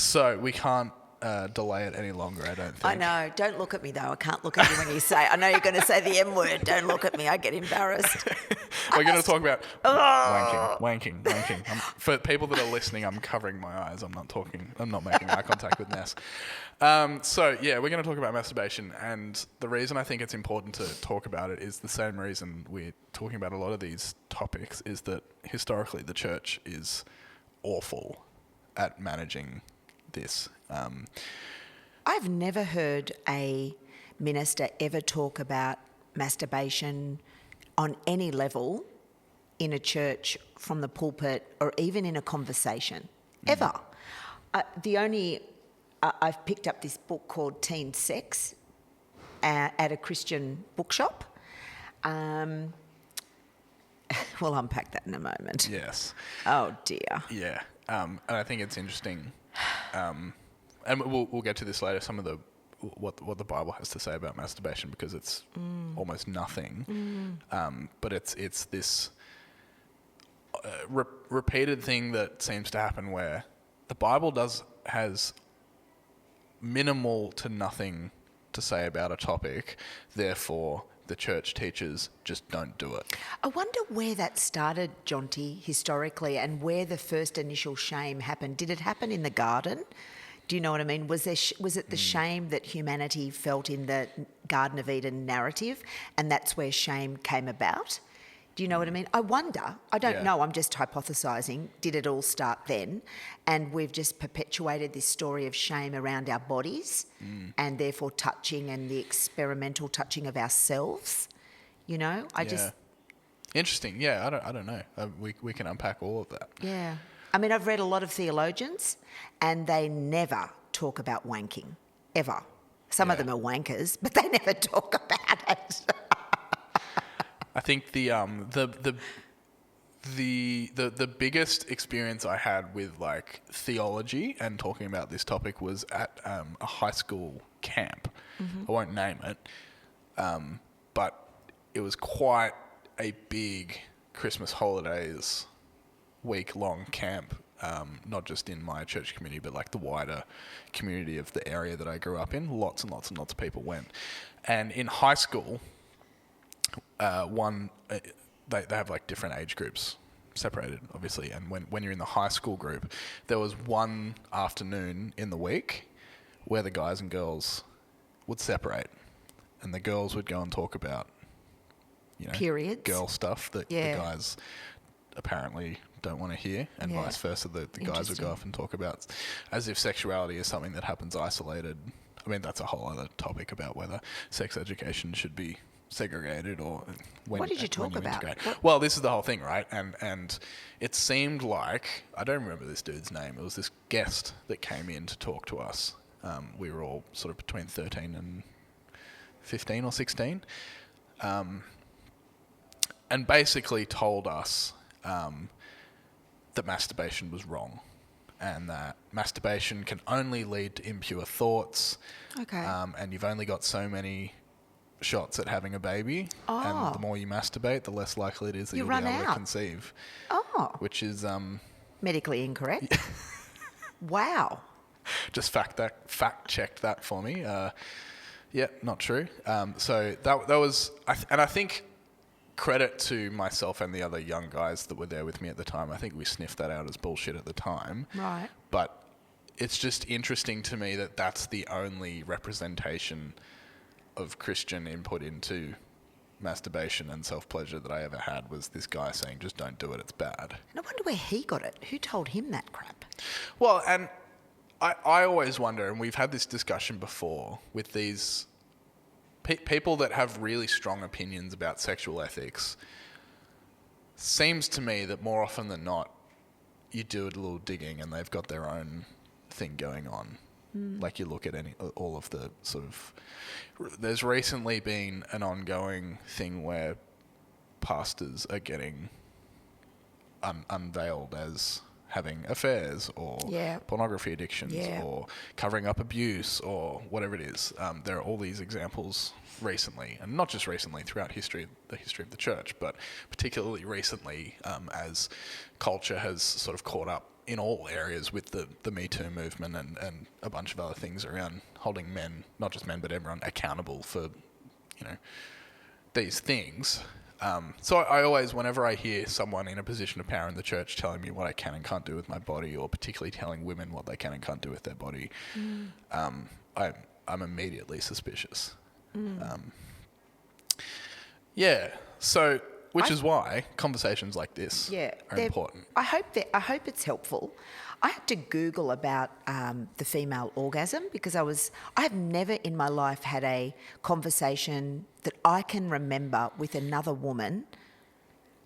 So we can't delay it any longer, I don't think. I know. Don't look at me, though. I can't look at you when you say, I know you're going to say the M word. Don't look at me. I get embarrassed. We're going to talk about wanking. For people that are listening, I'm covering my eyes. I'm not making eye contact with Ness. So, yeah, we're going to talk about masturbation. And the reason I think it's important to talk about it is the same reason we're talking about a lot of these topics, is that historically the church is awful at managing this. I've never heard a minister ever talk about masturbation on any level in a church, from the pulpit, or even in a conversation, ever. I've picked up this book called Teen Sex at a Christian bookshop. We'll unpack that in a moment. Yes. Oh dear. Yeah. And I think it's interesting. And we'll get to this later, some of what the Bible has to say about masturbation, because it's almost nothing. But it's this repeated thing that seems to happen where the Bible has minimal to nothing to say about a topic, therefore the church teachers just don't do it. I wonder where that started, Jonty, historically, and where the first initial shame happened. Did it happen in the garden? Do you know what I mean? Was it the shame that humanity felt in the Garden of Eden narrative, and that's where shame came about? Do you know what I mean? I wonder. I don't know. I'm just hypothesising. Did it all start then? And we've just perpetuated this story of shame around our bodies and therefore touching, and the experimental touching of ourselves. You know, Interesting. Yeah, I don't know. We can unpack all of that. Yeah. I mean, I've read a lot of theologians, and they never talk about wanking, ever. Some of them are wankers, but they never talk about it. I think the biggest experience I had with like theology and talking about this topic was at a high school camp. I won't name it, but it was quite a big Christmas holidays week-long camp, not just in my church community, but like the wider community of the area that I grew up in. Lots and lots and lots of people went. And in high school, they have like different age groups separated, obviously. And when you're in the high school group, there was one afternoon in the week where the guys and girls would separate, and the girls would go and talk about, periods, girl stuff that the guys apparently don't want to hear, and vice versa. The guys would go off and talk about, as if sexuality is something that happens isolated. I mean, that's a whole other topic about whether sex education should be segregated or when. What did you talk about? Well, this is the whole thing, right? And it seemed like, I don't remember this dude's name. It was this guest that came in to talk to us. We were all sort of between 13 and 15 or 16, and basically told us that masturbation was wrong, and that masturbation can only lead to impure thoughts. Okay. And you've only got so many shots at having a baby, and the more you masturbate, the less likely it is that you'll be able to conceive. Which is medically incorrect. Wow. Just fact checked that for me. Yeah, not true. So that was, and I think, credit to myself and the other young guys that were there with me at the time. I think we sniffed that out as bullshit at the time. Right. But it's just interesting to me that that's the only representation of Christian input into masturbation and self-pleasure that I ever had, was this guy saying, just don't do it, it's bad. And I wonder where he got it. Who told him that crap? Well, and I always wonder, and we've had this discussion before, with these people that have really strong opinions about sexual ethics. Seems to me that more often than not, you do a little digging and they've got their own thing going on. Like you look at all of the sort of... There's recently been an ongoing thing where pastors are getting unveiled as having affairs or pornography addictions or covering up abuse or whatever it is. There are all these examples recently, and not just recently, throughout the history of the church, but particularly recently as culture has sort of caught up in all areas with the Me Too movement and a bunch of other things around holding men, not just men, but everyone accountable for, these things. So I always, whenever I hear someone in a position of power in the church telling me what I can and can't do with my body, or particularly telling women what they can and can't do with their body, I'm immediately suspicious. So... Which is why conversations like this are important. I hope it's helpful. I had to Google about the female orgasm because I have never in my life had a conversation that I can remember with another woman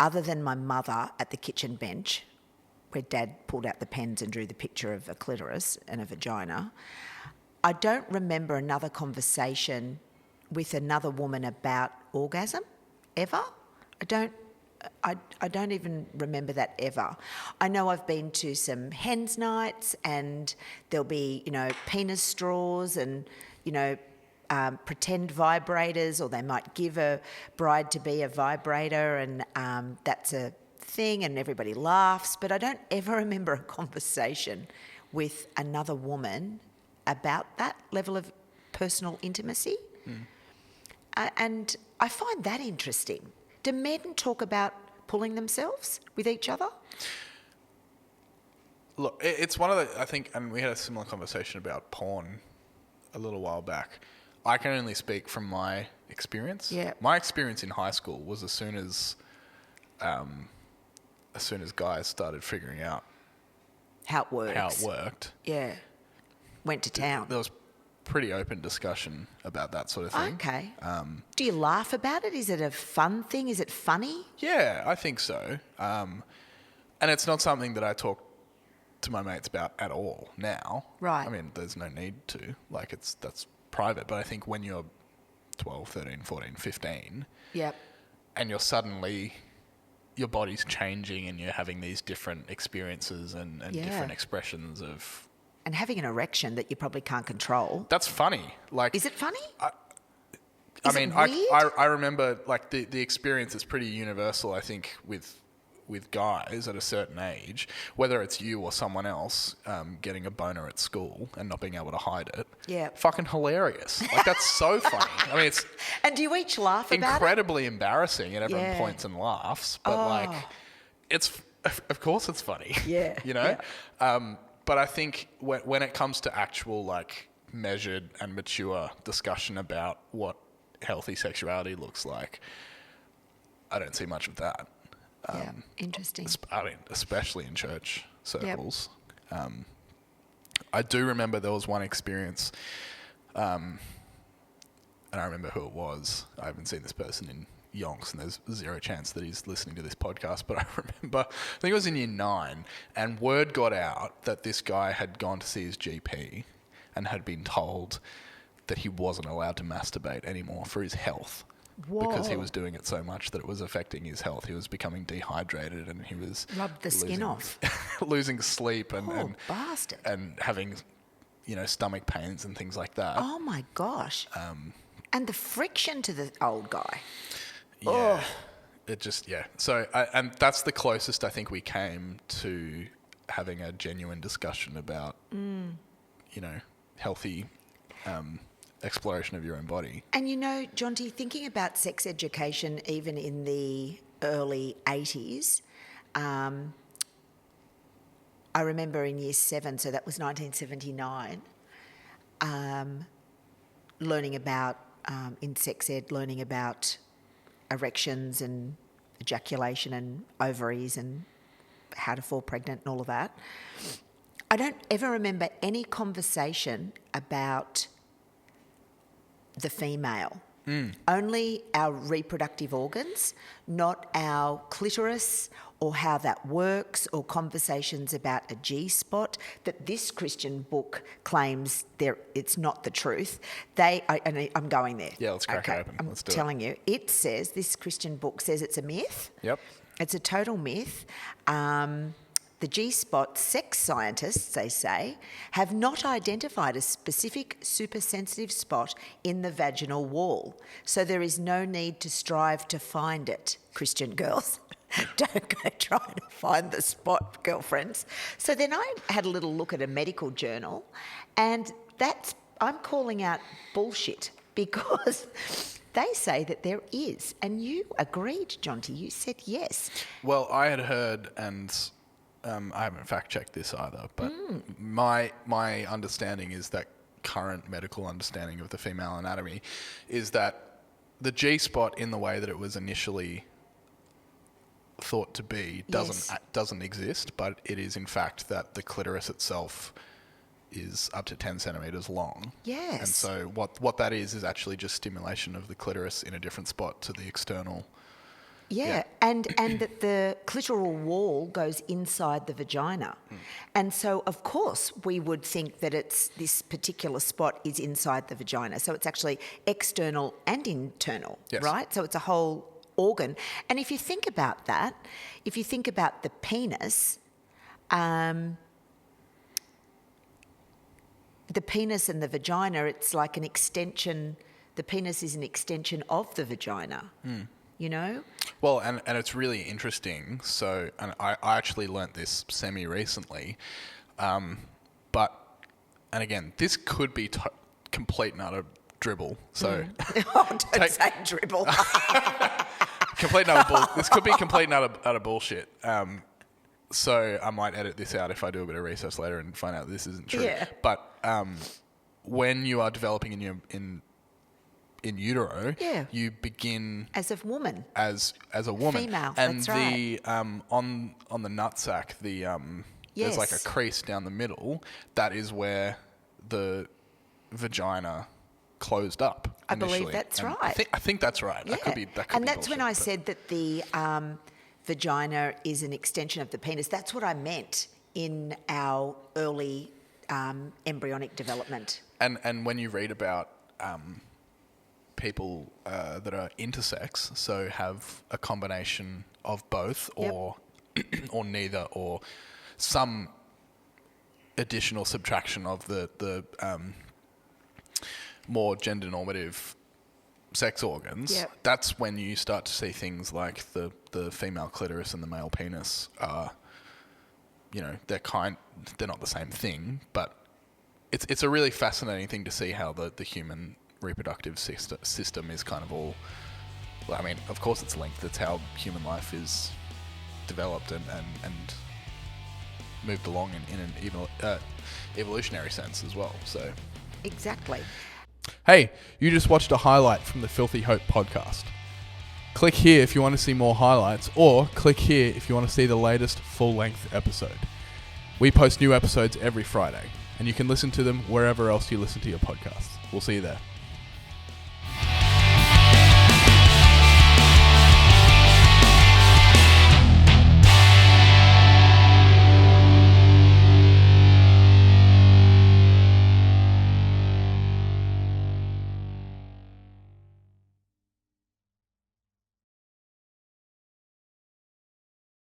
other than my mother at the kitchen bench, where Dad pulled out the pens and drew the picture of a clitoris and a vagina. I don't remember another conversation with another woman about orgasm ever. I don't even remember that ever. I know I've been to some hens nights and there'll be, penis straws and, pretend vibrators, or they might give a bride-to-be a vibrator, and that's a thing and everybody laughs. But I don't ever remember a conversation with another woman about that level of personal intimacy. And I find that interesting. Do men talk about pulling themselves with each other? Look, it's one of the, I think, and we had a similar conversation about porn a little while back. I can only speak from my experience. Yeah. My experience in high school was as soon as guys started figuring out how it worked. Yeah. Went to town. There was pretty open discussion about that sort of thing. Okay. Do you laugh about it? Is it a fun thing? Is it funny? Yeah, I think so. And it's not something that I talk to my mates about at all now. Right. I mean, there's no need to. That's private. But I think when you're 12, 13, 14, 15... Yep. And you're suddenly... Your body's changing and you're having these different experiences and different expressions of... And having an erection that you probably can't control. That's funny. Is it funny? I remember the experience is pretty universal, I think, with guys at a certain age, whether it's you or someone else getting a boner at school and not being able to hide it. Yeah. Fucking hilarious. That's so funny. I mean, it's... And do you each laugh about it? Incredibly embarrassing, and everyone points and laughs. But it's... Of course it's funny. Yeah. Yeah. But I think when it comes to actual, measured and mature discussion about what healthy sexuality looks like, I don't see much of that. Interesting. Especially in church circles. Yep. I do remember there was one experience, and I remember who it was. I haven't seen this person in yonks, and there's zero chance that he's listening to this podcast, but I remember, I think it was in year 9, and word got out that this guy had gone to see his GP and had been told that he wasn't allowed to masturbate anymore for his health. Whoa. Because he was doing it so much that it was affecting his health. He was becoming dehydrated and he was... Rubbed the skin off. losing sleep and bastard. And having, stomach pains and things like that. Oh, my gosh. And the friction to the old guy. Yeah. It just, So, and that's the closest I think we came to having a genuine discussion about, healthy exploration of your own body. And Jonty, thinking about sex education even in the early 80s, I remember in year 7, so that was 1979, learning about, in sex ed, learning about erections and ejaculation and ovaries and how to fall pregnant and all of that. I don't ever remember any conversation about the female. Only our reproductive organs, not our clitoris or how that works, or conversations about a G-spot, that this Christian book claims it's not the truth. I'm going there. Yeah, let's crack it open. I'm Let's do telling you, this Christian book says it's a myth. Yep. It's a total myth. The G-spot sex scientists, they say, have not identified a specific supersensitive spot in the vaginal wall, so there is no need to strive to find it, Christian girls. Don't go trying to find the spot, girlfriends. So then I had a little look at a medical journal, and I'm calling out bullshit because they say that there is. And you agreed, Jonty. You said yes. Well, I had heard, and I haven't fact-checked this either, but my understanding is that current medical understanding of the female anatomy is that the G-spot, in the way that it was initially thought to be, doesn't exist, but it is in fact that the clitoris itself is up to 10 centimeters long. Yes. And so what that is actually just stimulation of the clitoris in a different spot to the external. Yeah, and that the clitoral wall goes inside the vagina. And so, of course, we would think that this particular spot is inside the vagina. So it's actually external and internal, Yes. right? So it's a whole organ. And if you think about that, if you think about the penis, the penis and the vagina, it's like an extension. The penis is an extension of the vagina, you know? Well, and it's really interesting. So, and I actually learnt this semi-recently. And again, this could be complete and utter dribble. So, Oh, don't say dribble. This could be complete and utter bullshit. So I might edit this out if I do a bit of research later and find out this isn't true. Yeah. But when you are developing in utero, you begin As a woman. as a woman. Female, and that's the on the nutsack, there's like a Yes. crease down the middle. That is where the vagina closed up. I believe initially. that's And right. I think that's right. Yeah. That could be And that's when I bullshit, but- said that the vagina is an extension of the penis. That's what I meant in our early embryonic development. And when you read about people that are intersex, so have a combination of both or or neither, or some additional subtraction of the more gender normative sex organs, that's when you start to see things like the female clitoris and the male penis are, they're not the same thing, but it's a really fascinating thing to see how the human reproductive system is kind of all, well, I mean, of course it's linked. That's how human life is developed and moved along in an evolutionary sense as well. So Exactly. hey, you just watched a highlight from the Filthy Hope podcast. Click here if you want to see more highlights, or click here if you want to see the latest full-length episode. We post new episodes every Friday, and you can listen to them wherever else you listen to your podcasts. We'll see you there.